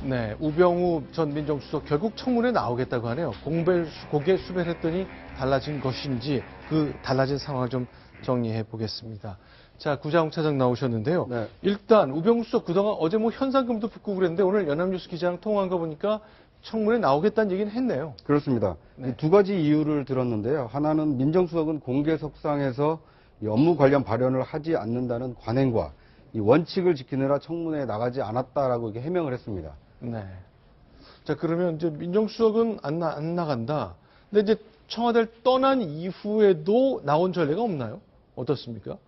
네, 우병우 전 민정수석 결국 청문회 나오겠다고 하네요. 고개 수배했더니 달라진 것인지 그 달라진 상황을 좀 정리해 보겠습니다. 자, 구자홍 차장 나오셨는데요. 네. 일단 우병우 수석 그동안 어제 뭐 현상금도 붙고 그랬는데 오늘 연합뉴스 기자랑 통화한 거 보니까 청문회 나오겠다는 얘기는 했네요. 그렇습니다. 네. 두 가지 이유를 들었는데요. 하나는 민정수석은 공개석상에서 이 업무 관련 발언을 하지 않는다는 관행과 이 원칙을 지키느라 청문회에 나가지 않았다라고 이렇게 해명을 했습니다. 네. 자, 그러면 이제 민정수석은 안 나간다. 근데 이제 청와대를 떠난 이후에도 나온 전례가 없나요? 어떻습니까?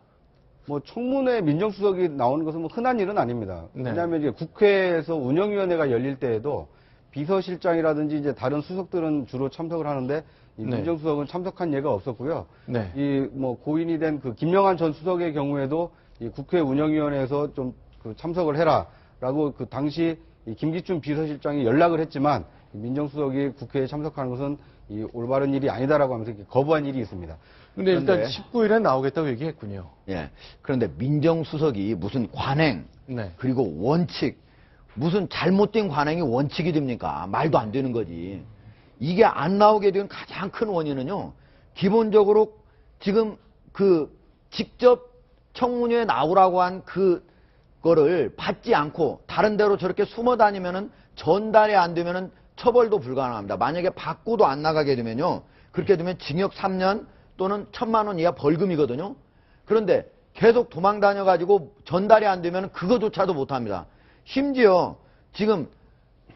뭐 청문회 민정수석이 나오는 것은 뭐 흔한 일은 아닙니다. 네. 왜냐하면 이제 국회에서 운영위원회가 열릴 때에도 비서실장이라든지 이제 다른 수석들은 주로 참석을 하는데 이 네. 민정수석은 참석한 예가 없었고요. 네. 이 뭐 고인이 된 그 김영한 전 수석의 경우에도 이 국회 운영위원회에서 좀 그 참석을 해라라고 그 당시 이 김기춘 비서실장이 연락을 했지만 민정수석이 국회에 참석하는 것은 이 올바른 일이 아니다라고 하면서 거부한 일이 있습니다. 근데 일단 19일에 나오겠다고 얘기했군요. 예. 그런데 민정수석이 무슨 관행, 네. 그리고 원칙, 무슨 잘못된 관행이 원칙이 됩니까? 말도 안 되는 거지. 이게 안 나오게 된 가장 큰 원인은요, 기본적으로 지금 직접 청문회에 나오라고 한 그거를 받지 않고 다른 데로 저렇게 숨어 다니면은 전달이 안 되면은 처벌도 불가능합니다. 만약에 받고도 안 나가게 되면요, 그렇게 되면 징역 3년 또는 1,000만 원 이하 벌금이거든요. 그런데 계속 도망 다녀가지고 전달이 안 되면 그거조차도 못합니다. 심지어 지금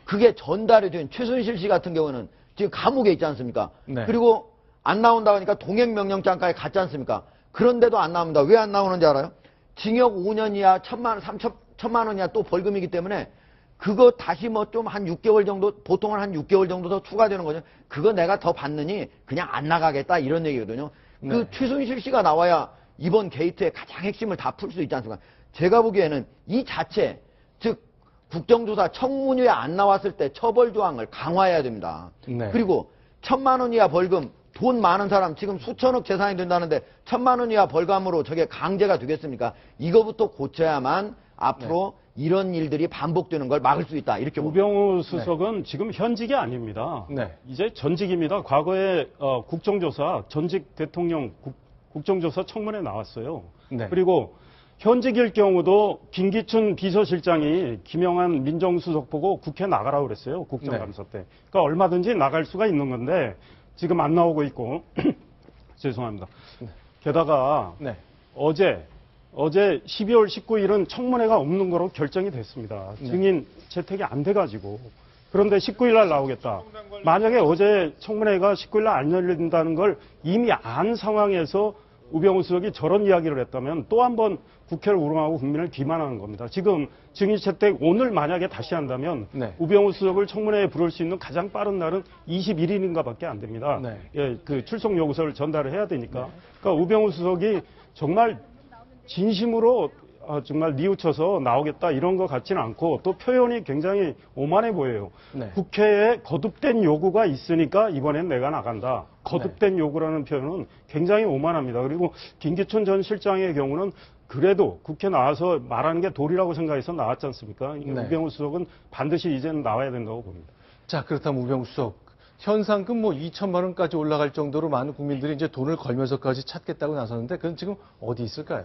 그게 전달이 된 최순실 씨 같은 경우는 지금 감옥에 있지 않습니까? 네. 그리고 안 나온다고 하니까 동행명령장까지 갔지 않습니까? 그런데도 안 나옵니다. 왜 안 나오는지 알아요? 징역 5년 이하 1,000만 원 이하 또 벌금이기 때문에 그거 다시 뭐 좀 한 6개월 정도, 보통은 한 6개월 정도 더 추가되는 거죠. 그거 내가 더 받느니 그냥 안 나가겠다 이런 얘기거든요. 네. 그 최순실 씨가 나와야 이번 게이트의 가장 핵심을 다 풀 수 있지 않습니까? 제가 보기에는 이 자체, 즉 국정조사 청문회에 안 나왔을 때 처벌 조항을 강화해야 됩니다. 네. 그리고 1,000만 원 이하 벌금, 돈 많은 사람 지금 수천억 재산이 된다는데 1,000만 원 이하 벌금으로 저게 강제가 되겠습니까? 이거부터 고쳐야만 앞으로 이런 일들이 반복되는 걸 막을 수 있다. 이렇게 봅니다. 우병우 수석은 지금 현직이 아닙니다. 네. 이제 전직입니다. 과거에 국정조사, 전직 대통령 국정조사 청문회 나왔어요. 네. 그리고 현직일 경우도 김기춘 비서실장이 김영한 민정수석 보고 국회 나가라고 그랬어요. 국정감사 때. 그러니까 얼마든지 나갈 수가 있는 건데 지금 안 나오고 있고 죄송합니다. 게다가 네. 어제 12월 19일은 청문회가 없는 거로 결정이 됐습니다. 증인 채택이 안 돼가지고. 그런데 19일 날 나오겠다. 만약에 어제 청문회가 19일 날 안 열린다는 걸 이미 안 상황에서 우병우 수석이 저런 이야기를 했다면 또 한 번 국회를 우롱하고 국민을 기만하는 겁니다. 지금 증인 채택 오늘 만약에 다시 한다면 네. 우병우 수석을 청문회에 부를 수 있는 가장 빠른 날은 21일인가밖에 안 됩니다. 네. 예, 그 출석 요구서를 전달을 해야 되니까. 그러니까 우병우 수석이 정말 진심으로 정말 뉘우쳐서 나오겠다 이런 것 같지는 않고 또 표현이 굉장히 오만해 보여요. 네. 국회에 거듭된 요구가 있으니까 이번엔 내가 나간다. 거듭된 요구라는 표현은 굉장히 오만합니다. 그리고 김기춘 전 실장의 경우는 그래도 국회 나와서 말하는 게 도리라고 생각해서 나왔지 않습니까? 네. 우병우 수석은 반드시 이제는 나와야 된다고 봅니다. 자, 그렇다면 우병우 수석 현상금 뭐 2천만 원까지 올라갈 정도로 많은 국민들이 이제 돈을 걸면서까지 찾겠다고 나섰는데 그건 지금 어디 있을까요?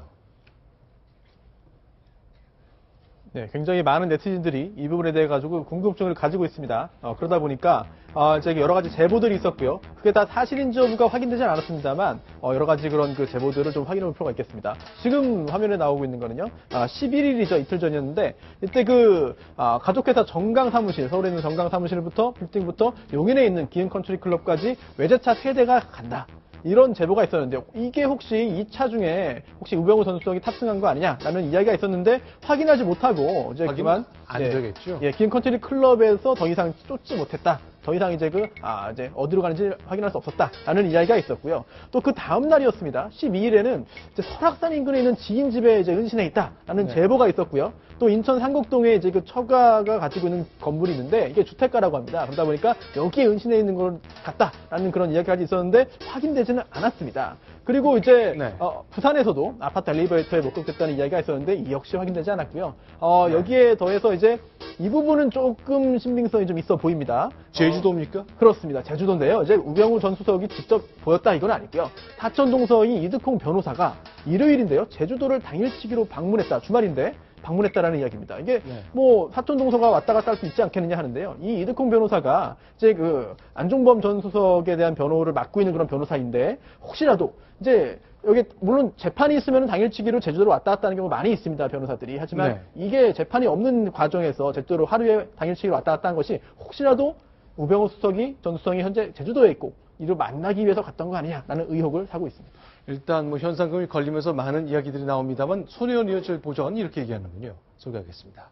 네, 굉장히 많은 네티즌들이 이 부분에 대해 가지고 궁금증을 가지고 있습니다. 그러다 보니까 이제 여러 가지 제보들이 있었고요. 그게 다 사실인지 여부가 확인되지 않았습니다만 여러 가지 그런 그 제보들을 좀 확인해 볼 필요가 있겠습니다. 지금 화면에 나오고 있는 거는요. 11일이죠. 이틀 전이었는데 이때 가족회사 정강사무실, 서울에 있는 정강사무실부터 빌딩부터 용인에 있는 기흥컨트리클럽까지 외제차 3대가 간다. 이런 제보가 있었는데 이게 혹시 2차 중에 혹시 우병우 전 수석이 탑승한 거 아니냐라는 이야기가 있었는데 확인하지 못하고 이제 그만 안 되겠죠. 기흥컨트리 클럽에서 더 이상 쫓지 못했다. 더 이상 이제 이제 어디로 가는지 확인할 수 없었다라는 이야기가 있었고요. 또 그 다음 날이었습니다. 12일에는 이제 설악산 인근에 있는 지인 집에 이제 은신해 있다라는 제보가 있었고요. 또 인천 상곡동에 이제 그 처가가 가지고 있는 건물이 있는데 이게 주택가라고 합니다. 그러다 보니까 여기에 은신해 있는 것 같다라는 그런 이야기까지 있었는데 확인되지는 않았습니다. 그리고 이제 네. 부산에서도 아파트 엘리베이터에 목격됐다는 이야기가 있었는데 이 역시 확인되지 않았고요. 여기에 더해서 이제 이 부분은 조금 신빙성이 좀 있어 보입니다. 제주도입니까? 그렇습니다. 제주도인데요. 이제 우병우 전 수석이 직접 보였다 이건 아니고요. 사천동서의 이득홍 변호사가 일요일인데요. 제주도를 당일치기로 방문했다. 주말인데 방문했다라는 이야기입니다. 이게 네. 뭐 사촌동서가 왔다 갔다 할 수 있지 않겠느냐 하는데요. 이 이득홍 변호사가 이제 그 안종범 전 수석에 대한 변호를 맡고 있는 그런 변호사인데 혹시라도 이제 여기 물론 재판이 있으면 당일치기로 제주도로 왔다 갔다 하는 경우가 많이 있습니다. 변호사들이. 하지만 네. 이게 재판이 없는 과정에서 제주도로 하루에 당일치기로 왔다 갔다 한 것이 혹시라도 우병우 수석이 전 수석이 현재 제주도에 있고 이를 만나기 위해서 갔던 거 아니냐라는 의혹을 사고 있습니다. 일단 뭐 현상금이 걸리면서 많은 이야기들이 나옵니다만 손혜원 의원실 보좌관이 이렇게 얘기하는군요. 소개하겠습니다.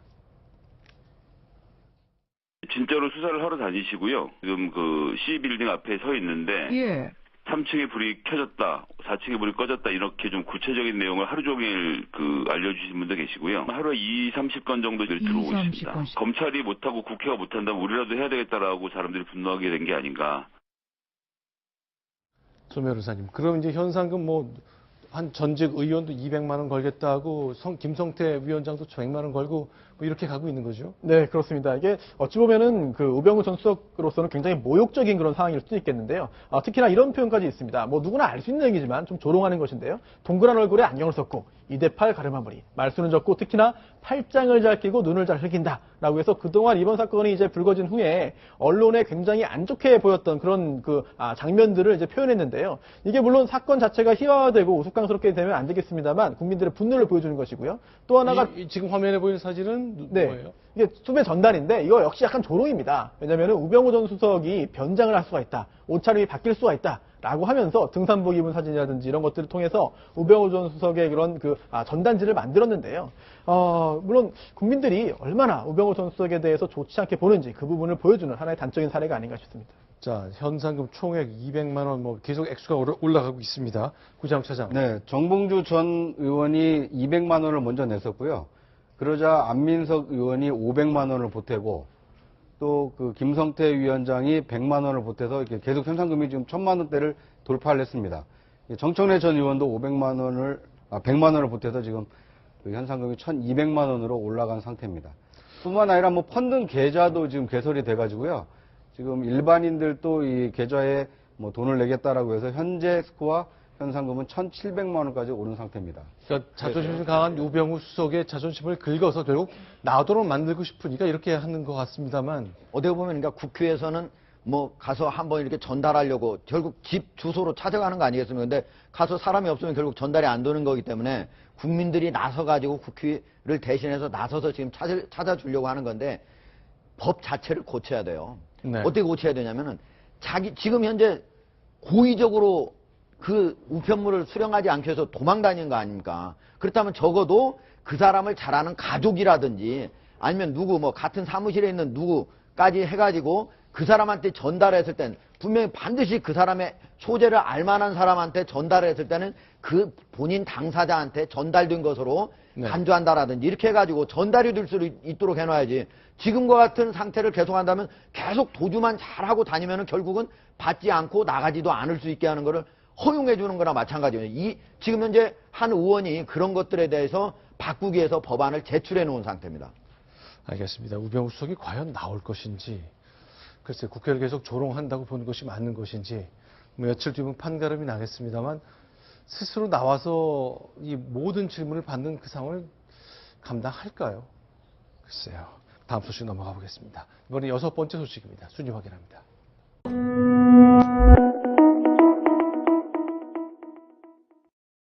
진짜로 수사를 하러 다니시고요. 지금 그 C빌딩 앞에 서 있는데 예. 3층에 불이 켜졌다, 4층에 불이 꺼졌다 이렇게 좀 구체적인 내용을 하루 종일 알려주신 분도 계시고요. 하루에 30건 정도 들어오고 있습니다. 30건씩. 검찰이 못하고 국회가 못한다면 우리라도 해야 되겠다라고 사람들이 분노하게 된 게 아닌가. 조 변호사님, 그럼 이제 현상금 뭐 한 전직 의원도 200만 원 걸겠다고 김성태 위원장도 100만 원 걸고 뭐 이렇게 가고 있는 거죠? 네, 그렇습니다. 이게 어찌 보면은 그 우병우 전 수석으로서는 굉장히 모욕적인 그런 상황일 수도 있겠는데요. 특히나 이런 표현까지 있습니다. 뭐 누구나 알 수 있는 얘기지만 좀 조롱하는 것인데요. 동그란 얼굴에 안경을 썼고 2대8 가르마머리, 말수는 적고 특히나 팔짱을 잘 끼고 눈을 잘 흘긴다라고 해서 그동안 이번 사건이 이제 불거진 후에 언론에 굉장히 안 좋게 보였던 그런 장면들을 이제 표현했는데요. 이게 물론 사건 자체가 희화화되고 우스꽝스럽게 되면 안 되겠습니다만 국민들의 분노를 보여주는 것이고요. 또 하나가 지금 화면에 보이는 사진은 네. 뭐예요? 이게 수배 전단인데 이거 역시 약간 조롱입니다. 왜냐하면 우병우 전 수석이 변장을 할 수가 있다. 옷차림이 바뀔 수가 있다. 라고 하면서 등산복 입은 사진이라든지 이런 것들을 통해서 우병우 전 수석의 그런 전단지를 만들었는데요. 물론 국민들이 얼마나 우병우 전 수석에 대해서 좋지 않게 보는지 그 부분을 보여주는 하나의 단적인 사례가 아닌가 싶습니다. 자, 현상금 총액 200만 원 뭐 계속 액수가 올라가고 있습니다. 구장 차장. 네, 정봉주 전 의원이 200만 원을 먼저 냈었고요. 그러자 안민석 의원이 500만 원을 보태고 또 그 김성태 위원장이 100만 원을 보태서 이렇게 계속 현상금이 지금 1000만 원대를 돌파를 했습니다. 정청래 전 의원도 100만 원을 보태서 지금 그 현상금이 1200만 원으로 올라간 상태입니다. 뿐만 아니라 뭐 펀드 계좌도 지금 개설이 돼가지고요. 지금 일반인들도 이 계좌에 뭐 돈을 내겠다라고 해서 현재 스코어 현상금은 1,700만 원까지 오른 상태입니다. 그러니까 자존심이 강한 우병우 수석의 자존심을 긁어서 결국 나도록 만들고 싶으니까 이렇게 하는 것 같습니다만. 어떻게 보면 그러니까 국회에서는 뭐 가서 한번 이렇게 전달하려고 결국 집 주소로 찾아가는 거 아니겠습니까? 근데 가서 사람이 없으면 결국 전달이 안 되는 거기 때문에 국민들이 나서가지고 국회를 대신해서 나서서 지금 찾아주려고 하는 건데 법 자체를 고쳐야 돼요. 네. 어떻게 고쳐야 되냐면은 지금 현재 고의적으로 그 우편물을 수령하지 않기 위해서 도망 다니는 거 아닙니까? 그렇다면 적어도 그 사람을 잘 아는 가족이라든지 아니면 뭐 같은 사무실에 있는 누구까지 해가지고 그 사람한테 전달했을 땐 분명히 반드시 그 사람의 소재를 알만한 사람한테 전달했을 때는 그 본인 당사자한테 전달된 것으로 네. 간주한다라든지 이렇게 해가지고 전달이 될 수 있도록 해놔야지. 지금과 같은 상태를 계속한다면 계속 도주만 잘하고 다니면은 결국은 받지 않고 나가지도 않을 수 있게 하는 거를 허용해 주는 거나 마찬가지예요. 지금 현재 한 의원이 그런 것들에 대해서 바꾸기 위해서 법안을 제출해 놓은 상태입니다. 알겠습니다. 우병우 수석이 과연 나올 것인지, 글쎄 국회를 계속 조롱한다고 보는 것이 맞는 것인지, 뭐 며칠 뒤면 판가름이 나겠습니다만 스스로 나와서 이 모든 질문을 받는 그 상황을 감당할까요? 글쎄요. 다음 소식 넘어가 보겠습니다. 이번에 6번째 소식입니다. 순위 확인합니다.